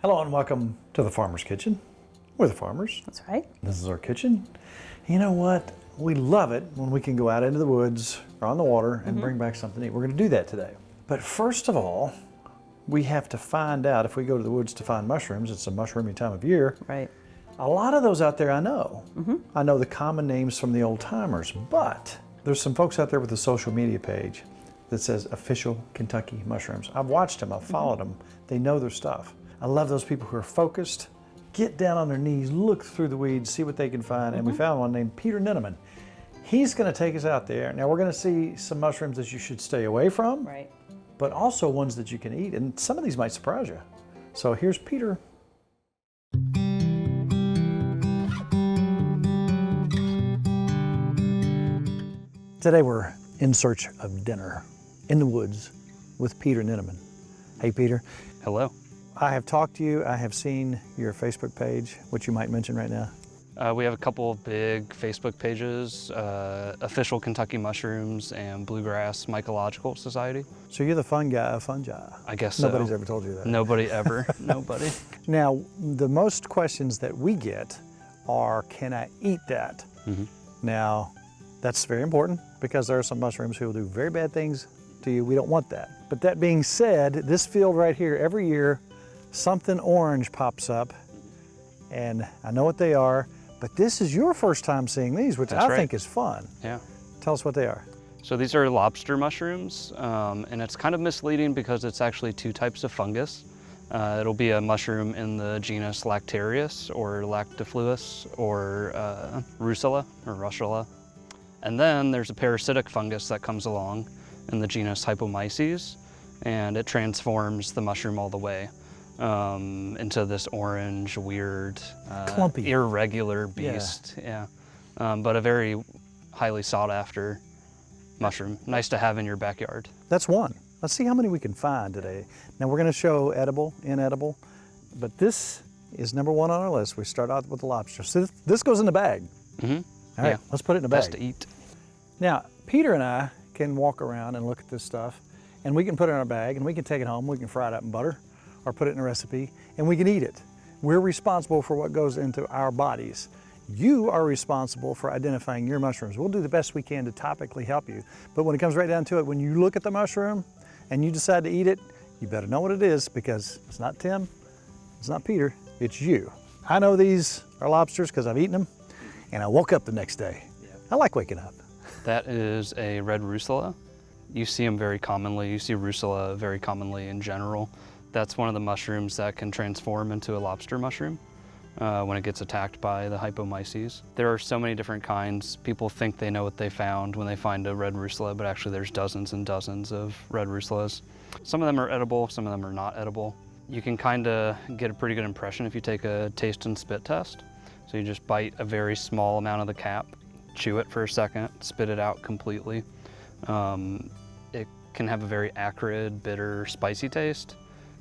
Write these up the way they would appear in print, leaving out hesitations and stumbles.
Hello and welcome to the Farmer's Kitchen. We're the farmers. That's right. This is our kitchen. You know what? We love it when we can go out into the woods or on the water and bring back something to eat. We're going to do that today. But first of all, we have to find out, if we go to the woods to find mushrooms, it's a mushroomy time of year. Right. A lot of those out there I know. I know the common names from the old timers, but there's some folks out there with a social media page that says Official Kentucky Mushrooms. I've watched them, I've followed them. They know their stuff. I love those people who are focused, get down on their knees, look through the weeds, see what they can find. And we found one named Peter Ninneman. He's gonna take us out there. Now we're gonna see some mushrooms that you should stay away from, Right. but also ones that you can eat. And some of these might surprise you. So here's Peter. Today we're in search of dinner in the woods with Peter Ninneman. Hey Peter. Hello. I have talked to you, I have seen your Facebook page, which you might mention right now. We have a couple of big Facebook pages, Official Kentucky Mushrooms and Bluegrass Mycological Society. So you're the fun guy of fungi. I guess so. Nobody's ever told you that. Nobody ever, nobody. Now, the most questions that we get are, can I eat that? Now, that's very important because there are some mushrooms who will do very bad things to you. We don't want that. But that being said, this field right here, every year, something orange pops up, and I know what they are, but this is your first time seeing these, which That's I right. think is fun. Yeah. Tell us what they are. So these are lobster mushrooms, and it's kind of misleading because it's actually two types of fungus. It'll be a mushroom in the genus Lactarius or Lactifluus or Russella or Russula. And then there's a parasitic fungus that comes along in the genus Hypomyces, and it transforms the mushroom all the way into this orange, weird, Clumpy. irregular beast. Yeah. But a very highly sought after mushroom. Nice to have in your backyard. That's one. Let's see how many we can find today. Now we're gonna show edible, inedible, but this is number one on our list. We start out with the lobster. So this goes in the bag. All right, let's put it in the bag. Best to eat. Now, Peter and I can walk around and look at this stuff, and we can put it in our bag, and we can take it home. We can fry it up in butter, or put it in a recipe, and we can eat it. We're responsible for what goes into our bodies. You are responsible for identifying your mushrooms. We'll do the best we can to topically help you. But when it comes right down to it, when you look at the mushroom and you decide to eat it, you better know what it is, because it's not Tim, it's not Peter, it's you. I know these are lobsters because I've eaten them, and I woke up the next day. I like waking up. That is a red Russula. You see them very commonly. You see Russula very commonly in general. That's one of the mushrooms that can transform into a lobster mushroom when it gets attacked by the Hypomyces. There are so many different kinds. People think they know what they found when they find a red Russula, but actually there's dozens and dozens of red Russulas. Some of them are edible, some of them are not edible. You can kind of get a pretty good impression if you take a taste and spit test. So you just bite a very small amount of the cap, chew it for a second, spit it out completely. It can have a very acrid, bitter, spicy taste.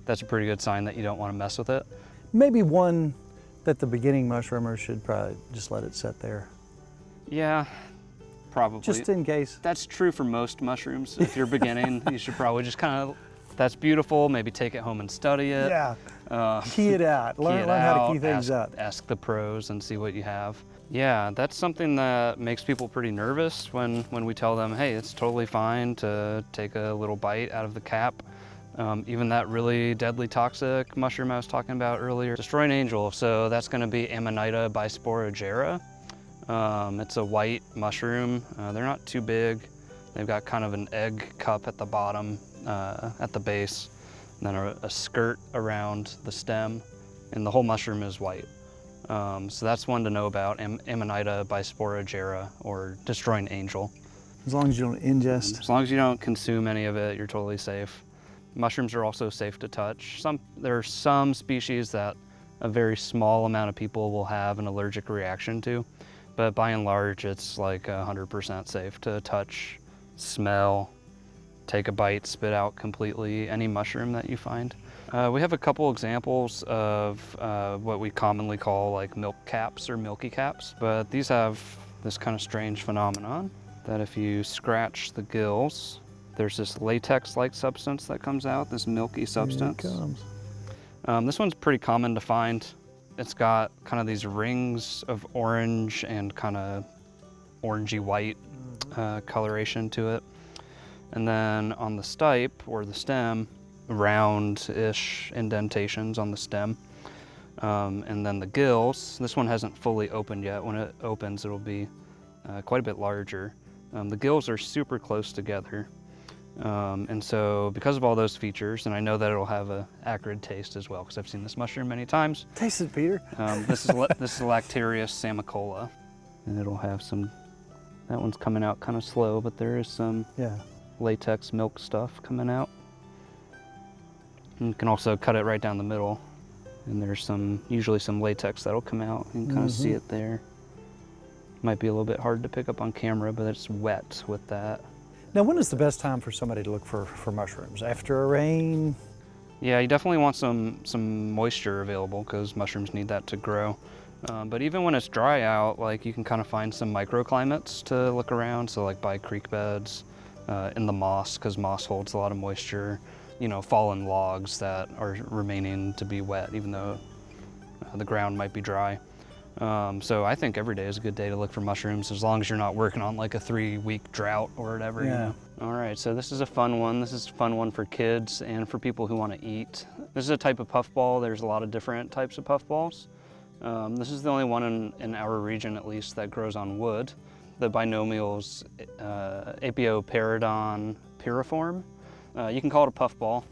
That's a pretty good sign that you don't want to mess with it. Maybe one that the beginning mushroomer should probably just let it sit there. Yeah, probably. Just in case. That's true for most mushrooms. If you're beginning, you should probably just kind of, that's beautiful, maybe take it home and study it. Yeah, key it out. Learn how to key things out. Ask the pros and see what you have. Yeah, that's something that makes people pretty nervous when we tell them, hey, it's totally fine to take a little bite out of the cap. Even that really deadly toxic mushroom I was talking about earlier, Destroying Angel, so that's gonna be Ammonite bisporigera. It's a white mushroom. They're not too big. They've got kind of an egg cup at the bottom, at the base, and then a skirt around the stem, and the whole mushroom is white. So that's one to know about, Ammonite bisporigera, or Destroying Angel. As long as you don't ingest. As long as you don't consume any of it, you're totally safe. Mushrooms are also safe to touch. There are some species that a very small amount of people will have an allergic reaction to, but by and large, it's like 100% safe to touch, smell, take a bite, spit out completely any mushroom that you find. We have a couple examples of what we commonly call like milk caps or milky caps, but these have this kind of strange phenomenon that if you scratch the gills, there's this latex-like substance that comes out, this milky substance. Here it comes. This one's pretty common to find. It's got kind of these rings of orange and kind of orangey white coloration to it. And then on the stipe or the stem, round-ish indentations on the stem. And then the gills, this one hasn't fully opened yet. When it opens, it'll be quite a bit larger. The gills are super close together. And so because of all those features, and I know that it'll have a acrid taste as well, because I've seen this mushroom many times. Taste it, Peter. This is Lactarius samicola. And it'll have some, that one's coming out kind of slow, but there is some latex milk stuff coming out. And you can also cut it right down the middle. And there's usually some latex that'll come out. You can kind of see it there. Might be a little bit hard to pick up on camera, but it's wet with that. Now, when is the best time for somebody to look for mushrooms? After a rain? Yeah, you definitely want some moisture available because mushrooms need that to grow. But even when it's dry out, like you can kind of find some microclimates to look around. So like by creek beds, in the moss, because moss holds a lot of moisture. You know, fallen logs that are remaining to be wet, even though the ground might be dry. So I think every day is a good day to look for mushrooms, as long as you're not working on like a 3-week drought or whatever. Yeah. You know? All right, so this is a fun one. This is a fun one for kids and for people who want to eat. This is a type of puffball. There's a lot of different types of puffballs. This is the only one in our region, at least, that grows on wood. The binomials, Apioperidon piriform. You can call it a puffball.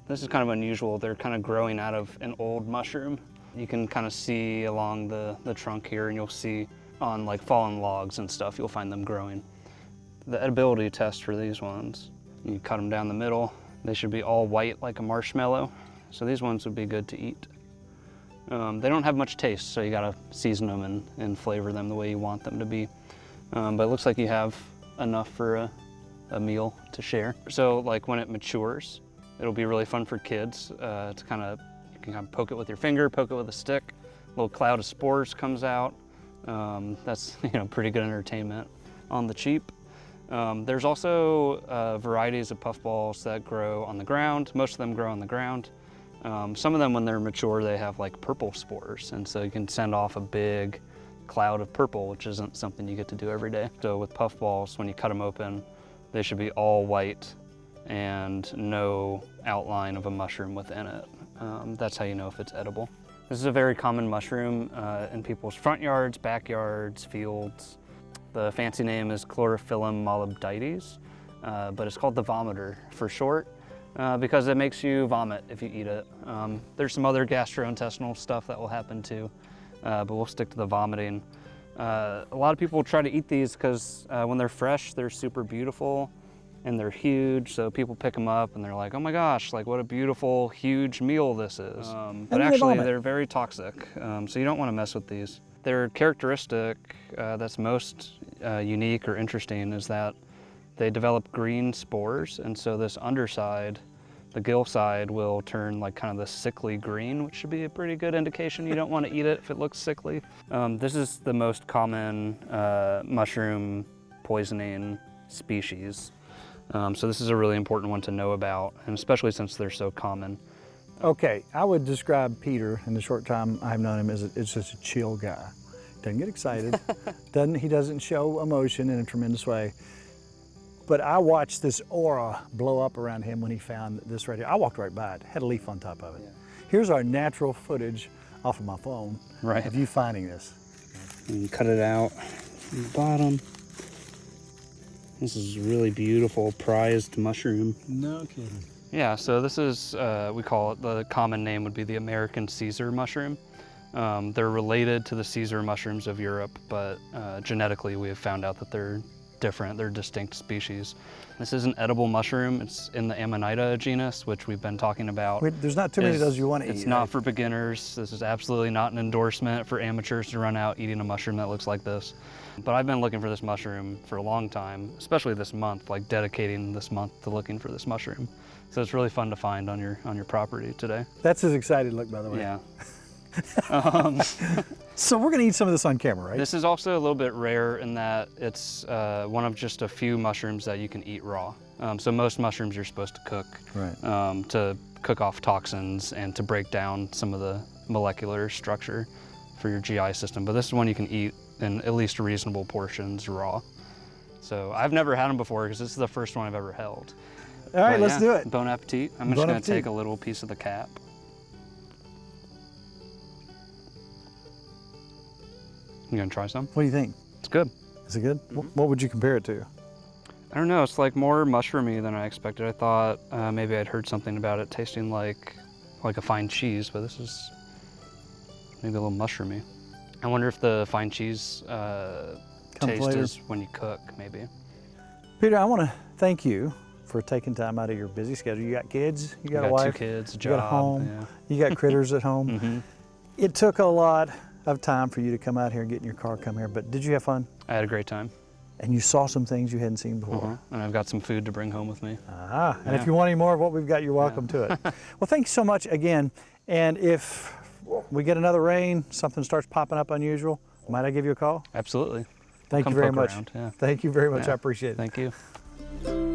This is kind of unusual. They're kind of growing out of an old mushroom. You can kind of see along the trunk here, and you'll see on like fallen logs and stuff, you'll find them growing. The edibility test for these ones, you cut them down the middle. They should be all white like a marshmallow. So these ones would be good to eat. They don't have much taste, so you gotta season them and flavor them the way you want them to be. But it looks like you have enough for a meal to share. So like when it matures, it'll be really fun for kids to you can kind of poke it with your finger, poke it with a stick. A little cloud of spores comes out. That's pretty good entertainment on the cheap. There's also varieties of puffballs that grow on the ground. Most of them grow on the ground. Some of them, when they're mature, they have like purple spores, and so you can send off a big cloud of purple, which isn't something you get to do every day. So with puffballs, when you cut them open, they should be all white and no outline of a mushroom within it. That's how you know if it's edible. This is a very common mushroom in people's front yards, backyards, fields. The fancy name is Chlorophyllum molybdites, but it's called the vomiter for short because it makes you vomit if you eat it. There's some other gastrointestinal stuff that will happen too, but we'll stick to the vomiting. A lot of people try to eat these because when they're fresh, they're super beautiful and they're huge. So people pick them up and they're like, oh my gosh, like what a beautiful, huge meal this is. But actually they're very toxic. So you don't want to mess with these. Their characteristic that's most unique or interesting is that they develop green spores. And so this underside, the gill side, will turn like kind of the sickly green, which should be a pretty good indication you don't want to eat it if it looks sickly. This is the most common mushroom poisoning species. So this is a really important one to know about, and especially since they're so common. Okay, I would describe Peter in the short time I've known him as it's just a chill guy. Doesn't get excited, he doesn't show emotion in a tremendous way. But I watched this aura blow up around him when he found this right here. I walked right by it, had a leaf on top of it. Yeah. Here's our natural footage off of my phone of you finding this. And cut it out from the bottom. This is a really beautiful prized mushroom. No kidding. Yeah, so this is, we call it, the common name would be the American Caesar mushroom. They're related to the Caesar mushrooms of Europe, but genetically we have found out that they're different, they're distinct species. This is an edible mushroom. It's in the Ammonite genus, which we've been talking about. There's not too many of those you want to eat. It's not for beginners. This is absolutely not an endorsement for amateurs to run out eating a mushroom that looks like this. But I've been looking for this mushroom for a long time, especially this month, like dedicating this month to looking for this mushroom. So it's really fun to find on your property today. That's his excited look, by the way. Yeah. So we're gonna eat some of this on camera, right? This is also a little bit rare in that it's one of just a few mushrooms that you can eat raw. So most mushrooms you're supposed to cook to cook off toxins and to break down some of the molecular structure for your GI system. But this is one you can eat in at least reasonable portions raw. So I've never had them before because this is the first one I've ever held. All right, But let's do it. Bon appetit. I'm Bon just gonna appetit. take a little piece of the cap. You gonna try some? What do you think? It's good. Is it good? What would you compare it to? I don't know, it's like more mushroomy than I expected. I thought maybe I'd heard something about it tasting like a fine cheese, but this is maybe a little mushroomy. I wonder if the fine cheese taste later. is when you cook, maybe. Peter, I want to thank you for taking time out of your busy schedule. You got kids, you got a got wife, 2 kids, a you job. got a home, Yeah. you got critters at home. Mhm. It took a lot of time for you to come out here and get in your car, come here, but did you have fun? I had a great time. And you saw some things you hadn't seen before. And I've got some food to bring home with me. And if Yeah. you want any more of what we've got, you're welcome to it. Well, thank you so much again. And if we get another rain, something starts popping up unusual, might I give you a call? Absolutely. Thank Come you very poke much. around, yeah. Thank you very much. Yeah. I appreciate it. Thank you.